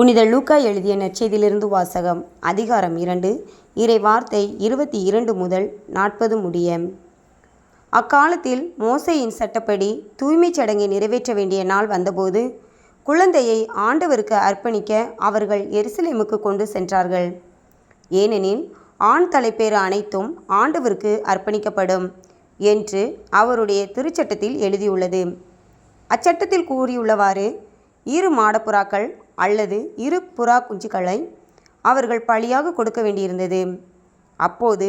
புனித லூக்கா எழுதிய நற்செய்தியிலிருந்து வாசகம். அதிகாரம் 2, இறை வார்த்தை 22 முதல் 40 முடிய. அக்காலத்தில் மோசேயின் சட்டப்படி தூய்மைச் சடங்கை நிறைவேற்ற வேண்டிய நாள் வந்தபோது குழந்தையை ஆண்டவருக்கு அர்ப்பணிக்க அவர்கள் எருசலேமுக்கு கொண்டு சென்றார்கள். ஏனெனில் ஆண் தலைப்பேறு அனைத்தும் ஆண்டவருக்கு அர்ப்பணிக்கப்படும் என்று அவருடைய திருச்சட்டத்தில் எழுதியுள்ளது. அச்சட்டத்தில் கூறியுள்ளவாறு 2 மாடப்புறாக்கள் அல்லது 2 புறா குஞ்சுகளை அவர்கள் பலியாக கொடுக்க வேண்டியிருந்தது. அப்போது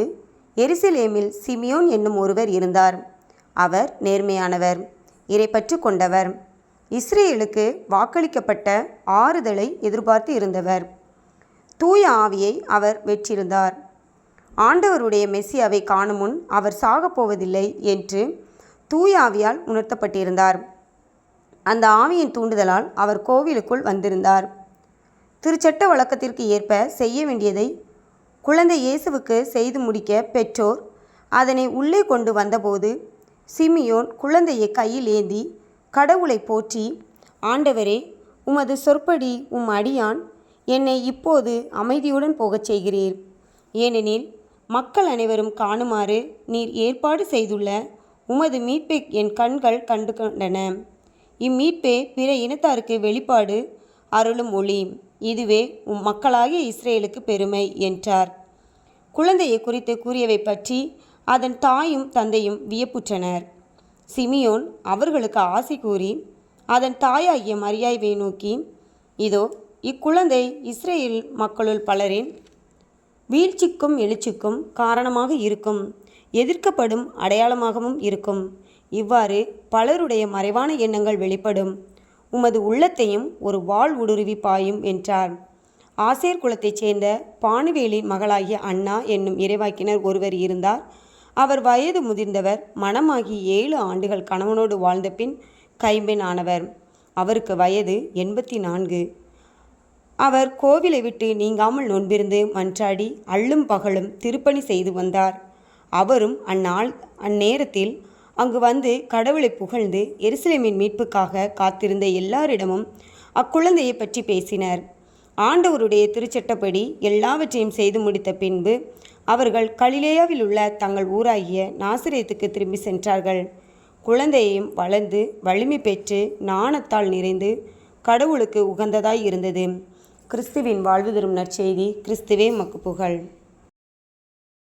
எருசலேமில் சிமியோன் என்னும் ஒருவர் இருந்தார். அவர் நேர்மையானவர், இறைப்பற்று கொண்டவர், இஸ்ரேலுக்கு வாக்களிக்கப்பட்ட ஆறுதலை எதிர்பார்த்து இருந்தவர். தூய ஆவியை அவர் பெற்றிருந்தார். ஆண்டவருடைய மெசியாவை காணும் முன் அவர் சாகப்போவதில்லை என்று தூய ஆவியால் உணர்த்தப்பட்டிருந்தார். அந்த ஆவியின் தூண்டுதலால் அவர் கோவிலுக்குள் வந்திருந்தார். திருச்சட்ட வழக்கத்திற்கு ஏற்ப செய்ய வேண்டியதை குழந்தை இயேசுவுக்கு செய்து முடிக்க பெற்றோர் அதனை உள்ளே கொண்டு வந்தபோது சிமியோன் குழந்தையை கையில் ஏந்தி கடவுளை போற்றி, ஆண்டவரே, உமது சொற்படி அடியான் என்னை இப்போது அமைதியுடன் போகச் செய்கிறீர். ஏனெனில் மக்கள் அனைவரும் காணுமாறு நீர் ஏற்பாடு செய்துள்ள உமது மீட்பை என் கண்கள் கண்டு கொண்டன. இம்மீட்பே பிற இனத்தாருக்கு வெளிப்பாடு அருளும் ஒளி. இதுவே மக்களாகிய இஸ்ரேலுக்கு பெருமை என்றார். குழந்தையை குறித்து கூறியவை பற்றி அதன் தாயும் தந்தையும் வியப்புற்றனர். சிமியோன் அவர்களுக்கு ஆசி கூறி அதன் தாயாகிய மரியாவை நோக்கி, இதோ இக்குழந்தை இஸ்ரேல் மக்களுள் பலரின் வீழ்ச்சிக்கும் எழுச்சிக்கும் காரணமாக இருக்கும், எதிர்க்கப்படும் அடையாளமாகவும் இருக்கும். இவ்வாறு பலருடைய மறைவான எண்ணங்கள் வெளிப்படும். உமது உள்ளத்தையும் ஒரு வாள் ஊடுருவி பாயும் என்றார். ஆசேர் குலத்தைச் சேர்ந்த பானுவேலின் மகளாகிய அன்னா என்னும் இறைவாக்கினர் ஒருவர் இருந்தார். அவர் வயது முதிர்ந்தவர், மணமாகி 7 ஆண்டுகள் கணவனோடு வாழ்ந்த பின் கைம்பெண் ஆனவர். அவருக்கு வயது 84. அவர் கோவிலை விட்டு நீங்காமல் நோன்பிருந்து மன்றாடி அள்ளும் பகலும் திருப்பணி செய்து வந்தார். அவரும் அந்நேரத்தில் அங்கு வந்து கடவுளை புகழ்ந்து எருசலேமின் மீட்புக்காக காத்திருந்த எல்லாரிடமும் அக்குழந்தையை பற்றி பேசினர். ஆண்டவருடைய திருச்சட்டப்படி எல்லாவற்றையும் செய்து முடித்த பின்பு அவர்கள் கலிலேயாவில் உள்ள தங்கள் ஊராகிய நாசரேத்துக்கு திரும்பி சென்றார்கள். குழந்தையையும் வளர்ந்து வலிமை பெற்று நாணத்தால் நிறைந்து கடவுளுக்கு உகந்ததாய் இருந்தது. கிறிஸ்துவின் வாழ்வு தரும் நற்செய்தி. கிறிஸ்துவே உமக்கு புகழ்.